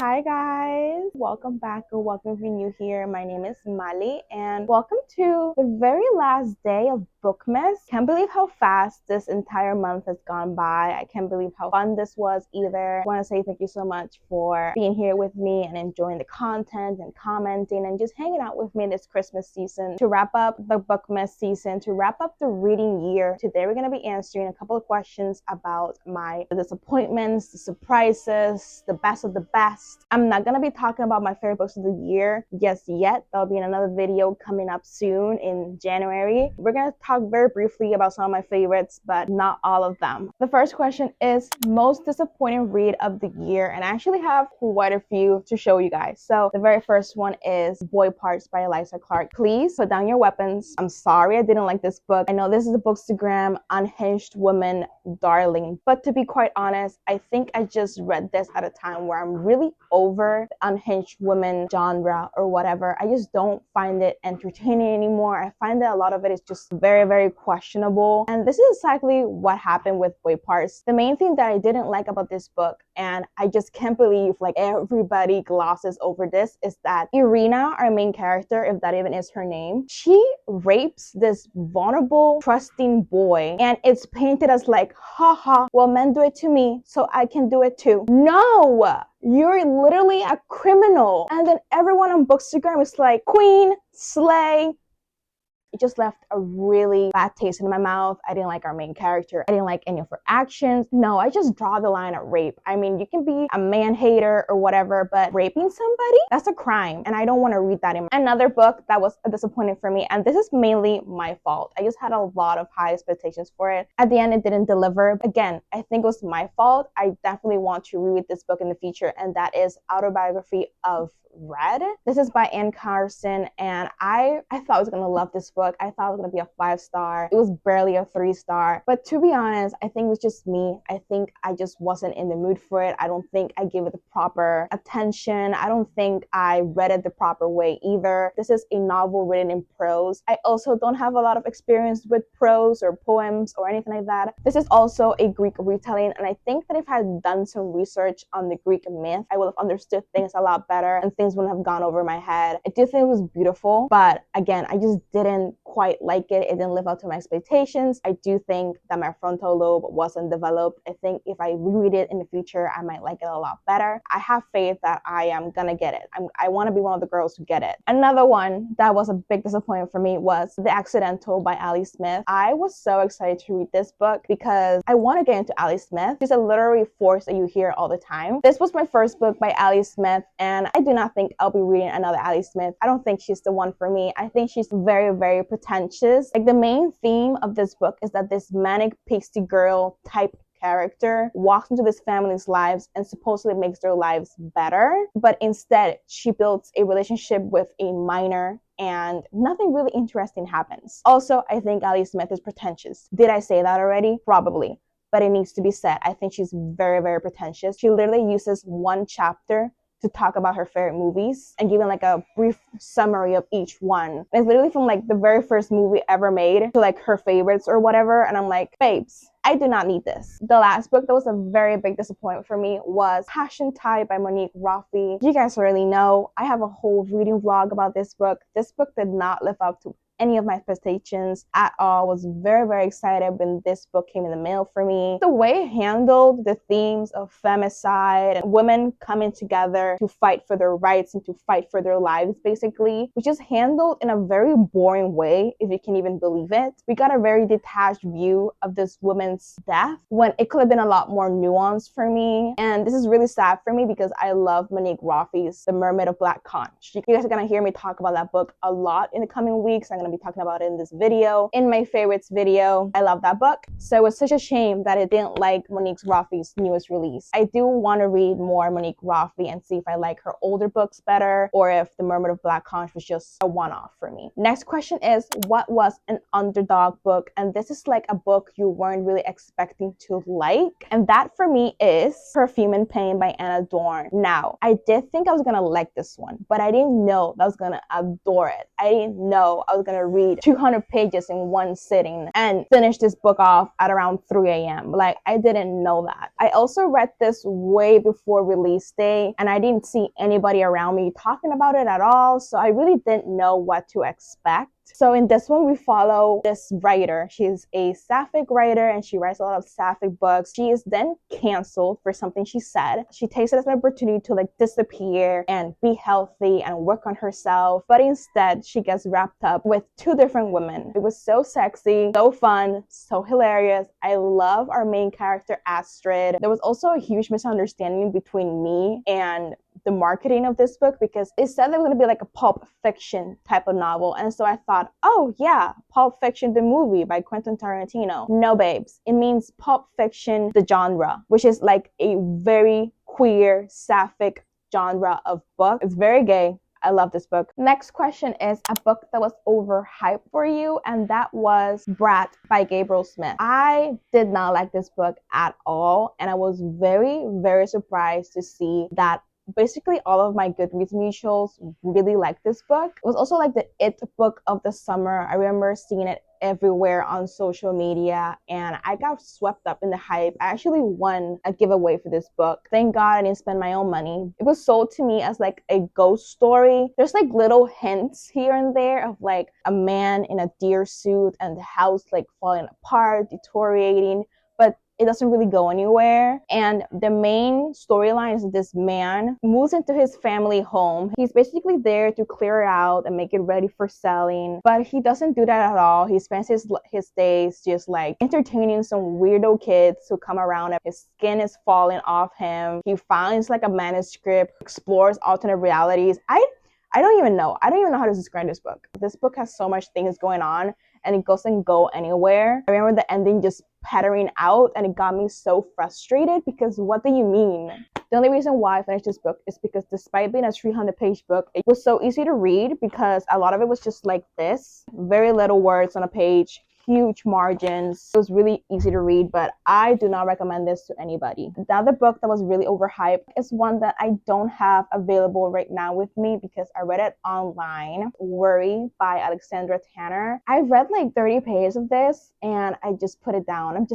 Hi guys, welcome back or welcome if you're new here. My name is Mali and welcome to the very last day of bookmas. Can't believe how fast this entire month has gone by. I can't believe how fun this was either. I want to say thank you so much for being here with me and enjoying the content and commenting and just hanging out with me this Christmas season to wrap up the bookmas season, to wrap up the reading year. Today we're going to be answering a couple of questions about my disappointments, the surprises, the best of the best. I'm not going to be talking about my favorite books of the year just yet. That'll be in another video coming up soon in January. We're going to talk very briefly about some of my favorites, but not all of them. The first question is most disappointing read of the year, and I actually have quite a few to show you guys. So the very first one is Boy Parts by Eliza Clark. Please put down your weapons. I'm sorry I didn't like this book. I know this is a Bookstagram unhinged woman darling, but to be quite honest, I think I just read this at a time where I'm really over the unhinged woman genre or whatever. I just don't find it entertaining anymore. I find that a lot of it is just very questionable, and this is exactly what happened with Boy Parts. The main thing that I didn't like about this book, and I just can't believe like everybody glosses over this, is that Irina, our main character, if that even is her name, she rapes this vulnerable, trusting boy, and it's painted as like, haha, well, men do it to me, so I can do it too. No! You're literally a criminal. And then everyone on Bookstagram is like, queen, slay. It just left a really bad taste in my mouth. I didn't like our main character. I didn't like any of her actions. No, I just draw the line at rape. I mean, you can be a man hater or whatever, but raping somebody, that's a crime. And I don't want to read that in another book that was a disappointment for me. And this is mainly my fault. I just had a lot of high expectations for it. At the end, it didn't deliver. Again, I think it was my fault. I definitely want to reread this book in the future, and that is Autobiography of Red. This is by Anne Carson, and I thought I was gonna love this book. I thought it was gonna be a 5-star. It was barely a 3-star, but to be honest, I think it was just me. I think I just wasn't in the mood for it. I don't think I gave it the proper attention. I don't think I read it the proper way either. This is a novel written in prose. I also don't have a lot of experience with prose or poems or anything like that. This is also a Greek retelling, and I think that if I had done some research on the Greek myth, I would have understood things a lot better and things wouldn't have gone over my head. I do think it was beautiful, but again, I just didn't quite like it. It didn't live up to my expectations. I do think that my frontal lobe wasn't developed. I think if I reread it in the future, I might like it a lot better. I have faith that I am gonna get it. I want to be one of the girls who get it. Another one that was a big disappointment for me was The Accidental by Ali Smith. I was so excited to read this book because I want to get into Ali Smith. She's a literary force that you hear all the time. This was my first book by Ali Smith, and I do not think I'll be reading another Ali Smith. I don't think she's the one for me. I think she's very pretentious. Like, the main theme of this book is that this manic pixie girl type character walks into this family's lives and supposedly makes their lives better, but instead she builds a relationship with a minor and nothing really interesting happens. Also, I think Ali Smith is pretentious. Did I say that already? Probably, but it needs to be said. I think she's very pretentious. She literally uses one chapter to talk about her favorite movies and giving like a brief summary of each one. And it's literally from like the very first movie ever made to like her favorites or whatever. And I'm like, babes, I do not need this. The last book that was a very big disappointment for me was Passion Tide by Monique Roffey. You guys already know, I have a whole reading vlog about this book. This book did not live up to any of my expectations at all. Was very excited when this book came in the mail for me. The way it handled the themes of femicide and women coming together to fight for their rights and to fight for their lives, basically, which is handled in a very boring way, if you can even believe it. We got a very detached view of this woman's death when it could have been a lot more nuanced for me. And this is really sad for me because I love Monique Roffey's The Mermaid of Black Conch. You guys are gonna hear me talk about that book a lot in the coming weeks. I'm gonna be talking about it in this video, in my favorites video. I love that book, so it was such a shame that it didn't like Monique Roffey's newest release. I do want to read more Monique Roffey and see if I like her older books better, or if The Mermaid of Black Conch was just a one-off for me. Next question is, what was an underdog book? And this is like a book you weren't really expecting to like, and that for me is Perfume and Pain by Anna Dorn. Now, I did think I was gonna like this one, but I didn't know that I was gonna adore it. I didn't know I was gonna gonna read 200 pages in one sitting and finish this book off at around 3 a.m. Like, I didn't know that. I also read this way before release day, and I didn't see anybody around me talking about it at all, so I really didn't know what to expect. So in this one, we follow this writer. She's a sapphic writer, and she writes a lot of sapphic books. She is then canceled for something she said. She takes it as an opportunity to like disappear and be healthy and work on herself. But instead, she gets wrapped up with two different women. It was so sexy, so fun, so hilarious. I love our main character, Astrid. There was also a huge misunderstanding between me and the marketing of this book, because it said it was going to be like a pulp fiction type of novel, and so I thought, oh yeah, Pulp Fiction the movie by Quentin Tarantino. No babes, it means Pulp Fiction the genre, which is like a very queer sapphic genre of book. It's very gay. I love this book. Next question is a book that was overhyped for you, and that was Brat by Gabriel Smith. I did not like this book at all, and I was very, very surprised to see that basically all of my Goodreads mutuals really liked this book. It was also like the it book of the summer. I remember seeing it everywhere on social media, and I got swept up in the hype. I actually won a giveaway for this book. Thank God I didn't spend my own money. It was sold to me as like a ghost story. There's like little hints here and there of like a man in a deer suit and the house like falling apart, deteriorating, but it doesn't really go anywhere. And the main storyline is this man moves into his family home. He's basically there to clear it out and make it ready for selling, but he doesn't do that at all. He spends his days just like entertaining some weirdo kids who come around, and his skin is falling off him. He finds like a manuscript, explores alternate realities. I don't even know how to describe this book. This book has so much things going on, and it doesn't go anywhere. I remember the ending just petering out, and it got me so frustrated, because what do you mean? The only reason why I finished this book is because despite being a 300-page book, it was so easy to read because a lot of it was just like this. Very little words on a page, huge margins. It was really easy to read, but I do not recommend this to anybody. The other book that was really overhyped is one that I don't have available right now with me because I read it online. Worry by Alexandra Tanner. I read like 30 pages of this and I just put it down.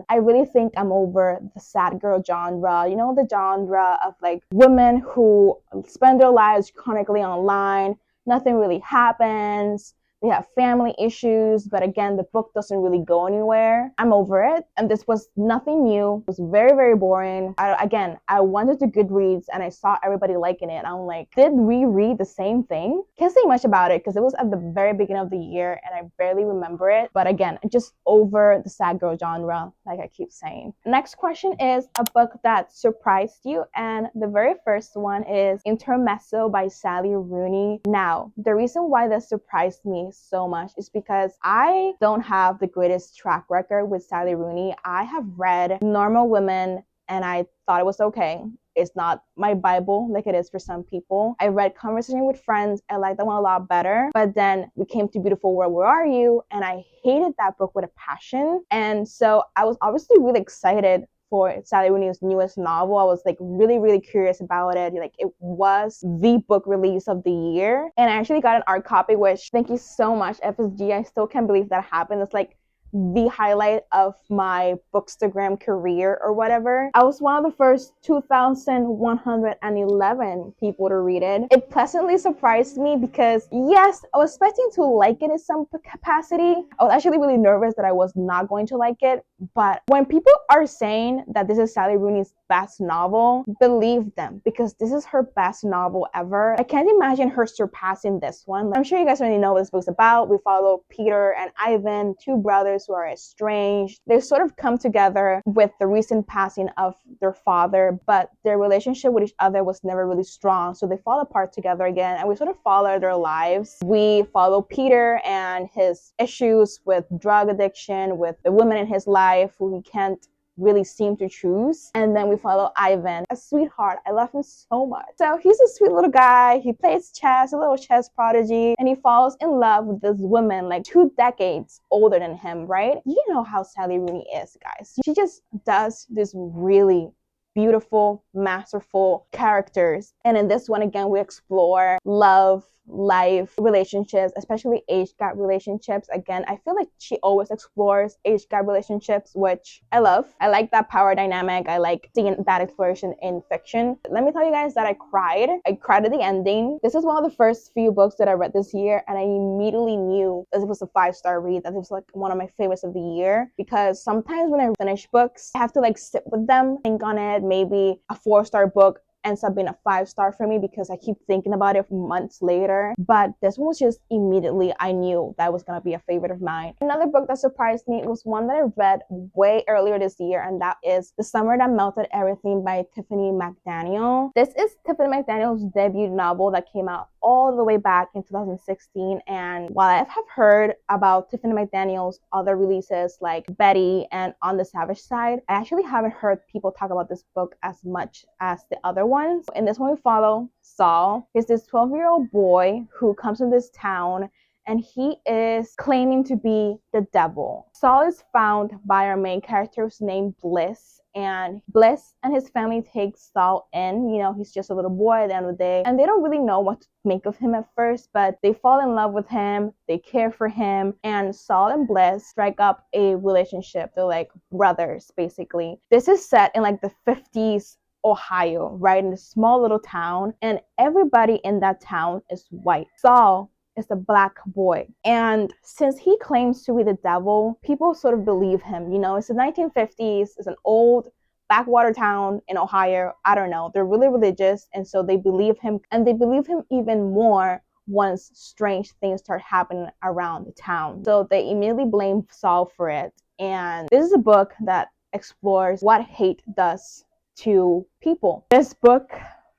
I really think I'm over the sad girl genre. You know, the genre of like women who spend their lives chronically online. Nothing really happens. They have family issues, but again, the book doesn't really go anywhere. I'm over it, and this was nothing new. It was very, very boring. I went to Goodreads and I saw everybody liking it. I'm like, did we read the same thing? Can't say much about it because it was at the very beginning of the year and I barely remember it. But again, just over the sad girl genre, like I keep saying. Next question is a book that surprised you, and the very first one is Intermezzo by Sally Rooney. Now, the reason why this surprised me so much is because I don't have the greatest track record with Sally Rooney. I have read Normal Women and I thought it was okay. It's not my Bible like it is for some people. I read Conversation with Friends. I liked that one a lot better. But then we came to Beautiful World, Where Are You? And I hated that book with a passion. And so I was obviously really excited for Sally Rooney's newest novel. I was like really, really curious about it. Like, it was the book release of the year. And I actually got an art copy, which thank you so much, FSG. I still can't believe that happened. It's like the highlight of my Bookstagram career or whatever. I was one of the first 2,111 people to read it. It pleasantly surprised me because yes, I was expecting to like it in some capacity. I was actually really nervous that I was not going to like it, but when people are saying that this is Sally Rooney's best novel, believe them, because this is her best novel ever. I can't imagine her surpassing this one. I'm sure you guys already know what this book's about. We follow Peter and Ivan, two brothers who are estranged. They sort of come together with the recent passing of their father, but their relationship with each other was never really strong, so they fall apart together again, and we sort of follow their lives. We follow Peter and his issues with drug addiction, with the women in his life who he can't really seem to choose. And then we follow Ivan, a sweetheart. I love him so much. So he's a sweet little guy. He plays chess, a little chess prodigy, and he falls in love with this woman like 2 decades older than him, right? You know how Sally Rooney is, guys. She just does this really beautiful, masterful characters. And in this one, again, we explore love, life, relationships, especially age gap relationships. Again, I feel like she always explores age gap relationships, which I love. I like that power dynamic. I like seeing that exploration in fiction. Let me tell you guys that I cried. I cried at the ending. This is one of the first few books that I read this year, and I immediately knew that it was a 5-star read, that it was like one of my favorites of the year, because sometimes when I finish books, I have to like sit with them, think on it. Maybe a 4-star book ends up being a 5-star for me because I keep thinking about it months later. But this one was just immediately, I knew that was gonna be a favorite of mine. Another book that surprised me was one that I read way earlier this year, and that is The Summer That Melted Everything by Tiffany McDaniel. This is Tiffany McDaniel's debut novel that came out all the way back in 2016. And while I have heard about Tiffany McDaniel's other releases like Betty and On the Savage Side, I actually haven't heard people talk about this book as much as the other ones. In this one, we follow Saul. He's this 12-year-old boy who comes in this town, and he is claiming to be the devil. Saul is found by our main character who's named Bliss, and Bliss and his family take Saul in. You know, he's just a little boy at the end of the day, and they don't really know what to make of him at first, but they fall in love with him, they care for him, and Saul and Bliss strike up a relationship. They're like brothers, basically. This is set in like the 50s Ohio, right, in a small little town, and everybody in that town is white. Saul is a black boy, and since he claims to be the devil, people sort of believe him. You know, it's the 1950s, it's an old backwater town in Ohio. I don't know, they're really religious, and so they believe him, and they believe him even more once strange things start happening around the town. So they immediately blame Saul for it. And this is a book that explores what hate does to people. This book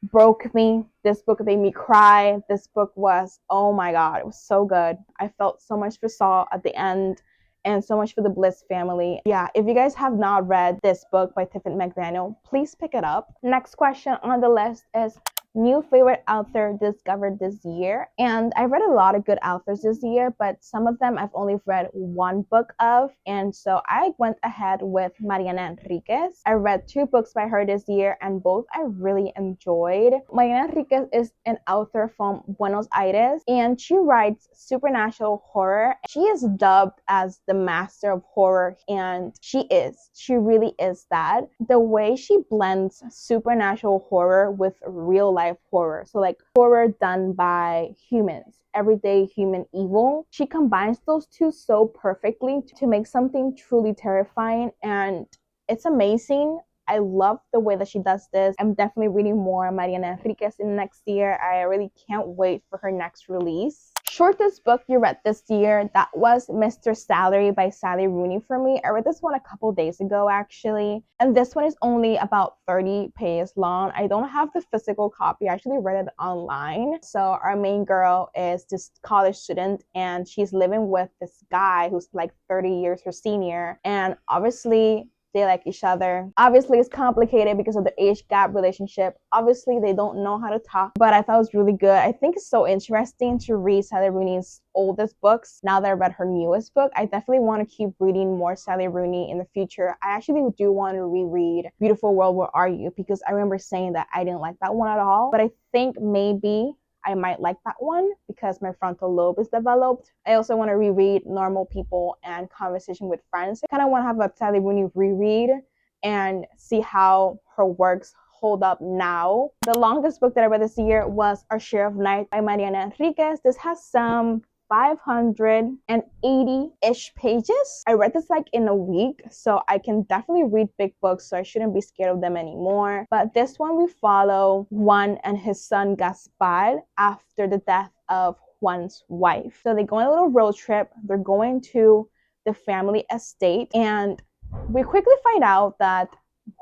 broke me. This book made me cry. This book was, oh my god, it was so good. I felt so much for Saul at the end, and so much for the Bliss family. Yeah, if you guys have not read this book by Tiffany McDaniel, please pick it up. Next question on the list is new favorite author discovered this year. And I read a lot of good authors this year, but some of them I've only read one book of, and so I went ahead with Mariana Enriquez. I read 2 books by her this year, and both I really enjoyed. Mariana Enriquez is an author from Buenos Aires, and she writes supernatural horror. She is dubbed as the master of horror, and she really is that. The way she blends supernatural horror with real life horror, so like horror done by humans, everyday human evil, she combines those two so perfectly to make something truly terrifying, and it's amazing. I love the way that she does this. I'm definitely reading more Mariana Enriquez in next year. I really can't wait for her next release. Shortest book you read this year, that was Mr. Salary by Sally Rooney for me. I read this one a couple days ago actually, and this one is only about 30 pages long. I don't have the physical copy. I actually read it online. So our main girl is this college student, and she's living with this guy who's like 30 years her senior, and obviously they like each other. Obviously it's complicated because of the age gap relationship. Obviously they don't know how to talk, but I thought it was really good. I think it's so interesting to read Sally Rooney's oldest books now that I read her newest book. I definitely want to keep reading more Sally Rooney in the future. I actually do want to reread Beautiful World, Where Are You? Because I remember saying that I didn't like that one at all, but I think maybe I might like that one because my frontal lobe is developed. I also want to reread Normal People and Conversation with Friends. I kind of want to have a Sally Rooney reread and see how her works hold up now. The longest book that I read this year was Our Share of Night by Mariana Enriquez. This has some 580-ish pages. I read this like in a week, so I can definitely read big books, so I shouldn't be scared of them anymore. But this one, we follow Juan and his son Gaspar after the death of Juan's wife. So they go on a little road trip. They're going to the family estate, and we quickly find out that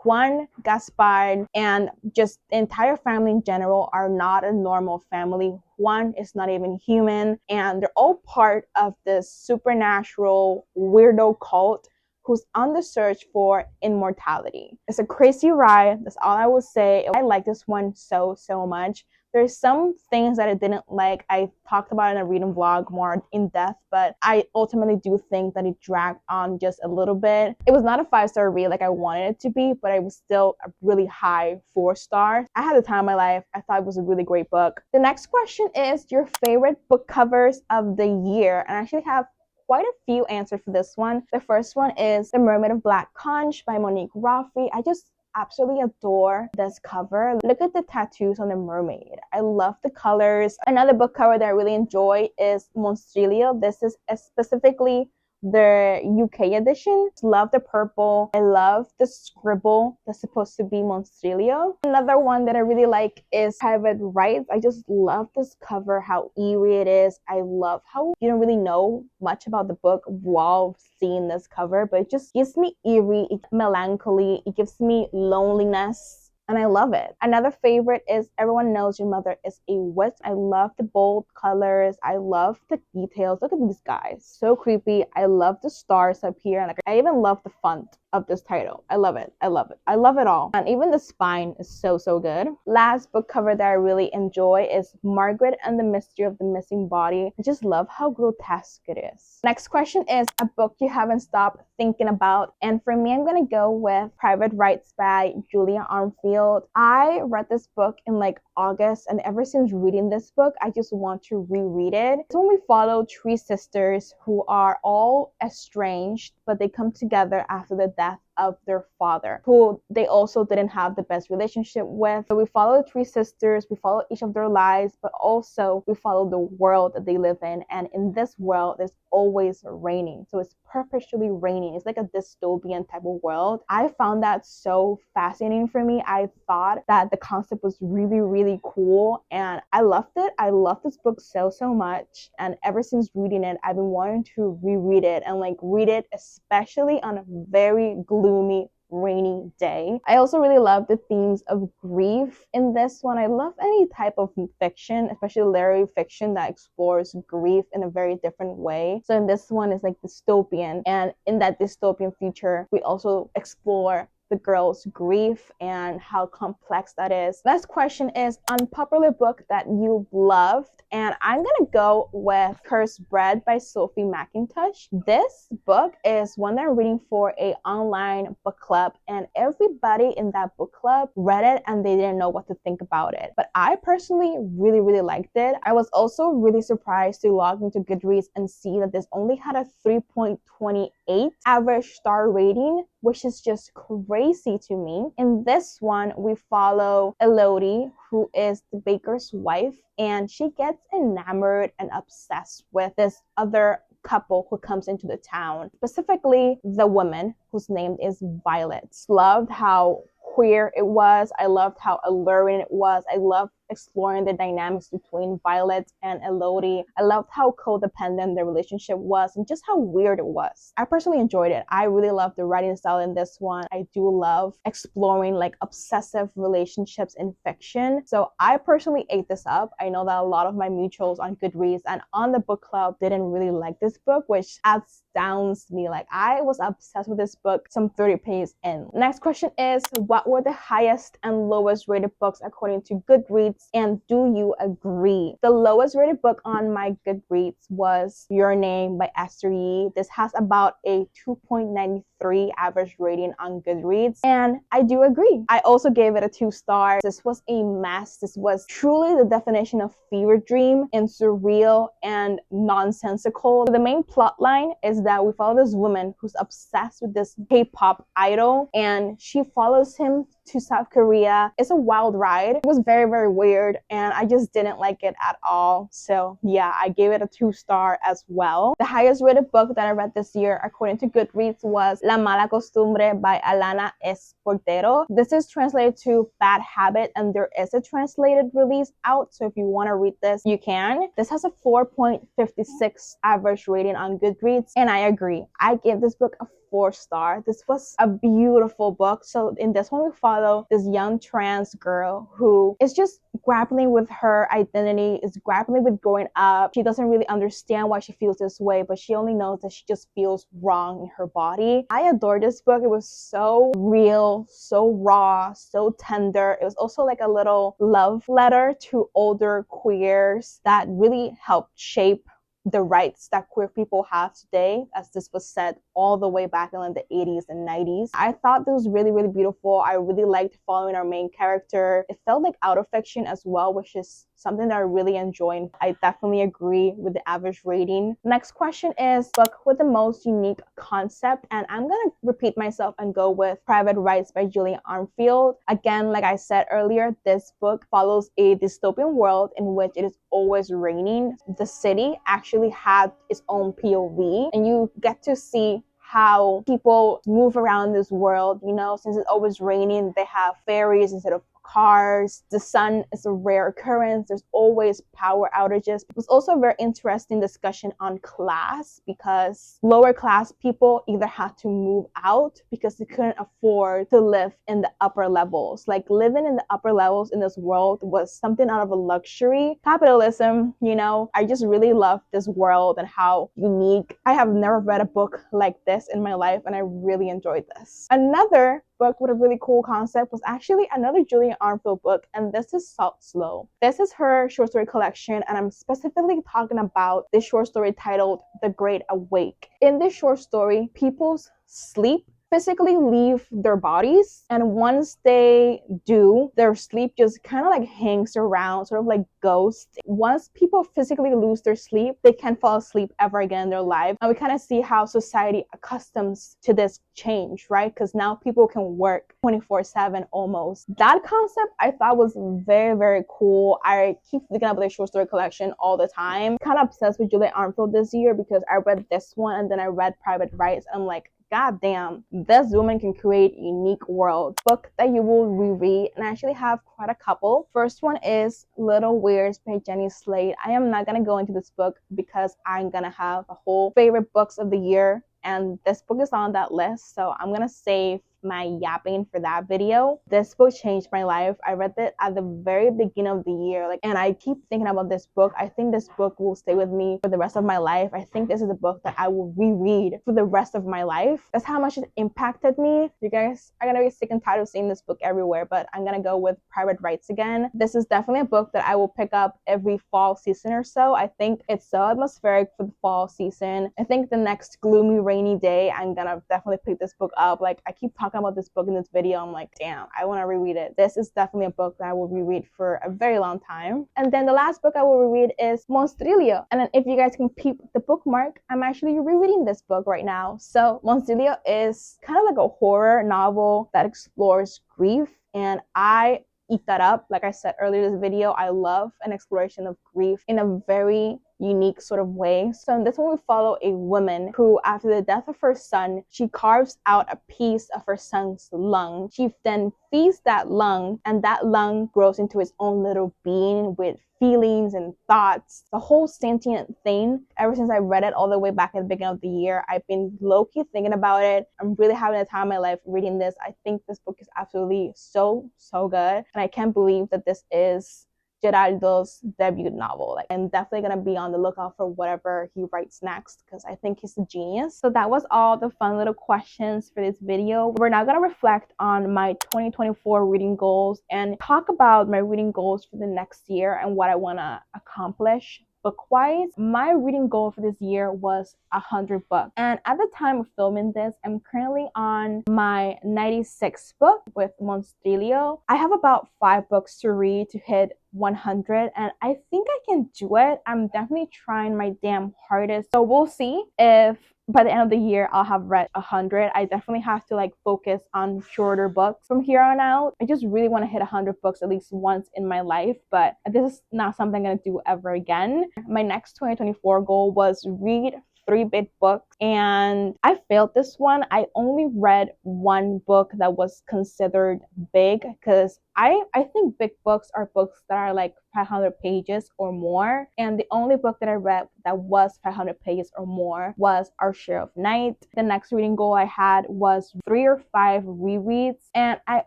Juan, Gaspar, and just the entire family in general are not a normal family. Juan is not even human, and they're all part of this supernatural weirdo cult who's on the search for immortality. It's a crazy ride. That's all I will say. I like this one so much. There's some things that I didn't like. I talked about in a reading vlog more in depth, but I ultimately do think that it dragged on just a little bit. It was not a 5-star read like I wanted it to be, but it was still a really high 4 stars. I had the time of my life. I thought it was a really great book. The next question is your favorite book covers of the year, and I actually have quite a few answers for this one. The first one is The Mermaid of Black Conch by Monique Rafi. I just absolutely adore this cover. Look at the tattoos on the mermaid. I love the colors. Another book cover that I really enjoy is Monstrilio. This is specifically the UK edition. Love the purple. I love the scribble that's supposed to be Monstrilio. Another one that I really like is Private Rights. I just love this cover, how eerie it is. I love how you don't really know much about the book while seeing this cover, but it just gives me eerie, melancholy, it gives me loneliness, and I love it. Another favorite is Everyone Knows Your Mother is a Witch. I love the bold colors. I love the details. Look at these guys. So creepy. I love the stars up here. And I even love the font of this title. I love it. I love it. I love it all. And even the spine is so good. Last book cover that I really enjoy is Margaret and the Mystery of the Missing Body. I just love how grotesque it is. Next question is a book you haven't stopped thinking about. And for me, I'm gonna go with Private Rights by Julia Armfield. I read this book in like August, and ever since reading this book, I just want to reread it. It's when we follow 3 sisters who are all estranged, but they come together after the death of their father, who they also didn't have the best relationship with. So we follow the 3 sisters, we follow each of their lives, but also we follow the world that they live in. And in this world, there's always raining. So it's perpetually raining. It's like a dystopian type of world. I found that so fascinating for me. I thought that the concept was really cool, and I loved it. I love this book so much. And ever since reading it, I've been wanting to reread it and like read it, especially on a very gloomy, rainy day. I also really love the themes of grief in this one. I love any type of fiction, especially literary fiction that explores grief in a very different way. So in this one, it's like dystopian, and in that dystopian future, we also explore the girl's grief and how complex that is. Last question is unpopular book that you loved, and I'm gonna go with Cursed Bread by Sophie McIntosh. This book is one that I'm reading for a online book club, and everybody in that book club read it and they didn't know what to think about it. But I personally really liked it. I was also really surprised to log into Goodreads and see that this only had a 3.28 average star rating, which is just crazy to me. In this one, we follow Elodie, who is the baker's wife, and she gets enamored and obsessed with this other couple who comes into the town, specifically the woman whose name is Violet. Loved how queer it was. I loved how alluring it was. I loved exploring the dynamics between Violet and Elodie. I loved how codependent their relationship was and just how weird it was. I personally enjoyed it. I really loved the writing style in this one. I do love exploring like obsessive relationships in fiction. So I personally ate this up. I know that a lot of my mutuals on Goodreads and on the book club didn't really like this book, which astounds me. Like, I was obsessed with this book some 30 pages in. Next question is, what were the highest and lowest rated books according to Goodreads? And do you agree? The lowest rated book on my Goodreads was Your Name by Esther Yee. This has about a 2.93 average rating on Goodreads, and I do agree. I also gave it a 2 stars. This was a mess. This was truly the definition of fever dream and surreal and nonsensical. The main plot line is that we follow this woman who's obsessed with this K-pop idol, and she follows him to South Korea. It's a wild ride. It was very weird, and I just didn't like it at all. So yeah, I gave it a 2 star as well. The highest rated book that I read this year according to Goodreads was La Mala Costumbre by Alana S. Portero. This is translated to Bad Habit, and there is a translated release out, so if you want to read this, you can. This has a 4.56 average rating on Goodreads, and I agree. I give this book a 4-star. This was a beautiful book. So in this one, we follow this young trans girl who is just grappling with her identity, is grappling with growing up. She doesn't really understand why she feels this way, but she only knows that she just feels wrong in her body. I adore this book. It was so real, so raw, so tender. It was also like a little love letter to older queers that really helped shape the rights that queer people have today, as this was said all the way back in like the 80s and 90s. I thought this was really, really beautiful. I really liked following our main character. It felt like out of fiction as well, which is something that I really enjoy. I definitely agree with the average rating. Next question is book with the most unique concept, and I'm gonna repeat myself and go with Private Rights by Julia Armfield. Again, like I said earlier, this book follows a dystopian world in which it is always raining. The city actually had its own POV, and you get to see how people move around this world. You know, since it's always raining, they have ferries instead of cars. The sun is a rare occurrence. There's always power outages. It was also a very interesting discussion on class, because lower class people either had to move out because they couldn't afford to live in the upper levels. Like, living in the upper levels in this world was something out of a luxury. Capitalism, you know, I just really love this world and how unique. I have never read a book like this in my life, and I really enjoyed this. Another book with a really cool concept was actually another Julia Armfield book, and this is Salt Slow. This is her short story collection, and I'm specifically talking about this short story titled The Great Awake. In this short story, people's sleep physically leave their bodies, and once they do, their sleep just kind of like hangs around, sort of like ghosts. Once people physically lose their sleep, they can't fall asleep ever again in their life. And we kind of see how society accustoms to this change, right? Because now people can work 24/7 almost. That concept I thought was very, very cool. I keep thinking about the short story collection all the time. Kind of obsessed with Julia Armfield this year because I read this one and then I read Private Rights. I'm like, God damn, this woman can create unique worlds. Book that you will reread, and I actually have quite a couple. First one is Little Weirs by Jenny Slate. I am not gonna go into this book because I'm gonna have a whole favorite books of the year, and this book is on that list, so I'm gonna save my yapping for that video. This book changed my life. I read it at the very beginning of the year, and I keep thinking about this book. I think this book will stay with me for the rest of my life. I think this is a book that I will reread for the rest of my life. That's how much it impacted me. You guys are gonna be sick and tired of seeing this book everywhere, but I'm gonna go with Private Rights again. This is definitely a book that I will pick up every fall season or so. I think it's so atmospheric for the fall season. I think the next gloomy, rainy day, I'm gonna definitely pick this book up. Like, I keep talking about this book in this video. I'm like, damn, I want to reread it. This is definitely a book that I will reread for a very long time. And then the last book I will reread is Monstrillo. And then if you guys can peep the bookmark, I'm actually rereading this book right now. So Monstrillo is kind of like a horror novel that explores grief, and I eat that up. Like I said earlier in this video, I love an exploration of grief in a very unique sort of way. So in this one, we follow a woman who, after the death of her son, she carves out a piece of her son's lung. She then feeds that lung, and that lung grows into its own little being with feelings and thoughts, the whole sentient thing. Ever since I read it all the way back at the beginning of the year, I've been low-key thinking about it. I'm really having a time of my life reading this. I think this book is absolutely so good, and I can't believe that this is Geraldo's debut novel. Like, I'm definitely gonna be on the lookout for whatever he writes next, because I think he's a genius. So that was all the fun little questions for this video. We're now gonna reflect on my 2024 reading goals and talk about my reading goals for the next year and what I want to accomplish book-wise. My reading goal for this year was 100 books, and at the time of filming this, I'm currently on my 96th book with Monstrillo. I have about 5 books to read to hit 100, and I think I can do it. I'm definitely trying my damn hardest, so we'll see if by the end of the year I'll have read 100. I definitely have to focus on shorter books from here on out. I just really want to hit 100 books at least once in my life, but this is not something I'm gonna do ever again. My next 2024 goal was read 3 big books, and I failed this one. I only read 1 book that was considered big because I think big books are books that are like 500 pages or more. And the only book that I read that was 500 pages or more was Our Share of Night. The next reading goal I had was 3 or 5 rereads. And I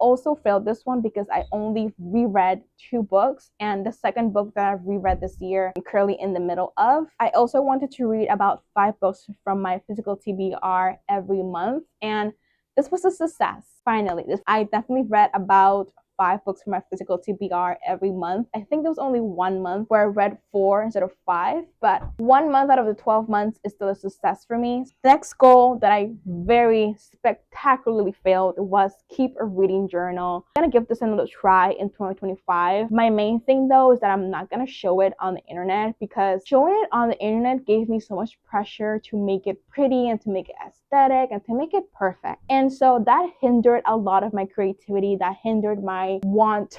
also failed this one because I only reread 2 books. And the second book that I've reread this year, I'm currently in the middle of. I also wanted to read about 5 books from my physical TBR every month. And this was a success. Finally, I definitely read about 5 books from my physical TBR every month. I think there was only 1 month where I read 4 instead of 5, but 1 month out of the 12 months is still a success for me. The next goal that I very spectacularly failed was keep a reading journal. I'm gonna give this another try in 2025. My main thing though is that I'm not gonna show it on the internet because showing it on the internet gave me so much pressure to make it pretty and to make it aesthetic and to make it perfect. And so that hindered a lot of my creativity, that hindered my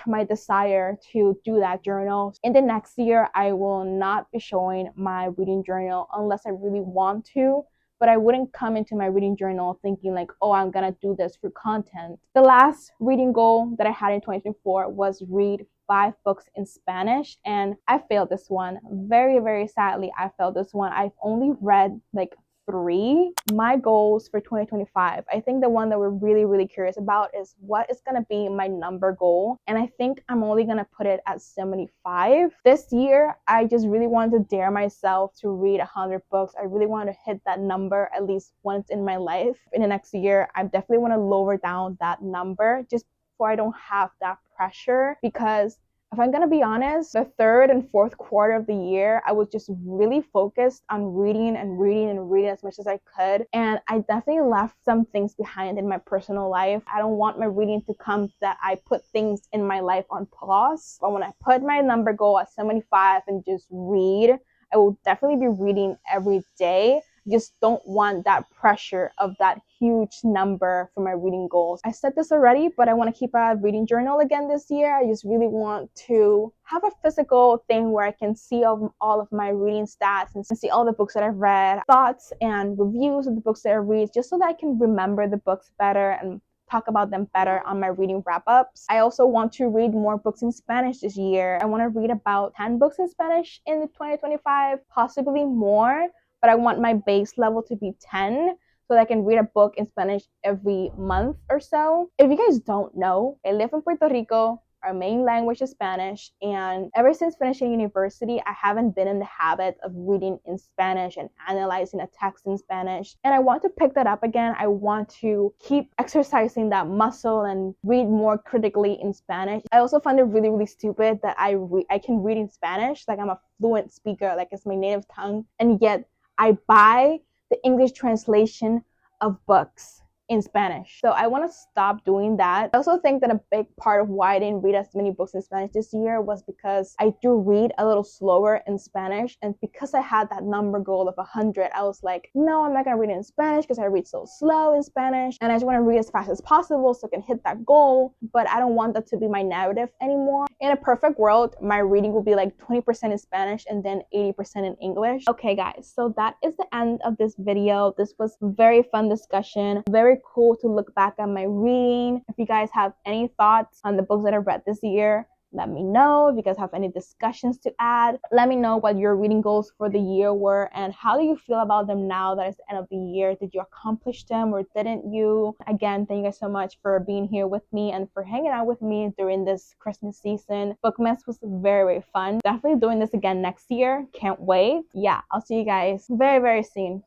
my desire to do that journal. In the next year, I will not be showing my reading journal unless I really want to, but I wouldn't come into my reading journal thinking like, oh, I'm gonna do this for content. The last reading goal that I had in 2024 was read 5 books in Spanish, and I failed this one. Very, very sadly, I failed this one. I've only read like 3. My goals for 2025, I think the one that we're really curious about is what is going to be my number goal, and I think I'm only going to put it at 75. This year I just really wanted to dare myself to read 100 books. I really wanted to hit that number at least once in my life. In the next year I definitely want to lower down that number just so I don't have that pressure, because if I'm gonna be honest, the 3rd and 4th quarter of the year, I was just really focused on reading as much as I could. And I definitely left some things behind in my personal life. I don't want my reading to come that I put things in my life on pause. But when I put my number goal at 75 and just read, I will definitely be reading every day. Just don't want that pressure of that huge number for my reading goals. I said this already, but I want to keep a reading journal again this year. I just really want to have a physical thing where I can see all of my reading stats and see all the books that I've read, thoughts and reviews of the books that I read, just so that I can remember the books better and talk about them better on my reading wrap-ups. I also want to read more books in Spanish this year. I want to read about 10 books in Spanish in 2025, possibly more, but I want my base level to be 10 so that I can read a book in Spanish every month or so. If you guys don't know, I live in Puerto Rico. Our main language is Spanish, and ever since finishing university, I haven't been in the habit of reading in Spanish and analyzing a text in Spanish, and I want to pick that up again. I want to keep exercising that muscle and read more critically in Spanish. I also find it really stupid that I can read in Spanish like I'm a fluent speaker, like it's my native tongue, and yet I buy the English translation of books in Spanish. So I want to stop doing that. I also think that a big part of why I didn't read as many books in Spanish this year was because I do read a little slower in Spanish, and because I had that number goal of 100, I was like, no, I'm not gonna read it in Spanish because I read so slow in Spanish, and I just want to read as fast as possible so I can hit that goal, but I don't want that to be my narrative anymore. In a perfect world, my reading will be like 20% in Spanish and then 80% in English. Okay guys, so that is the end of this video. This was a very fun discussion, very cool to look back at my reading. If you guys have any thoughts on the books that I read this year, let me know. If you guys have any discussions to add, let me know what your reading goals for the year were and how do you feel about them now that it's the end of the year. Did you accomplish them or didn't you? Again, thank you guys so much for being here with me and for hanging out with me during this Christmas season. Bookmas was very fun. Definitely doing this again next year. Can't wait. Yeah, I'll see you guys very soon.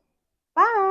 Bye.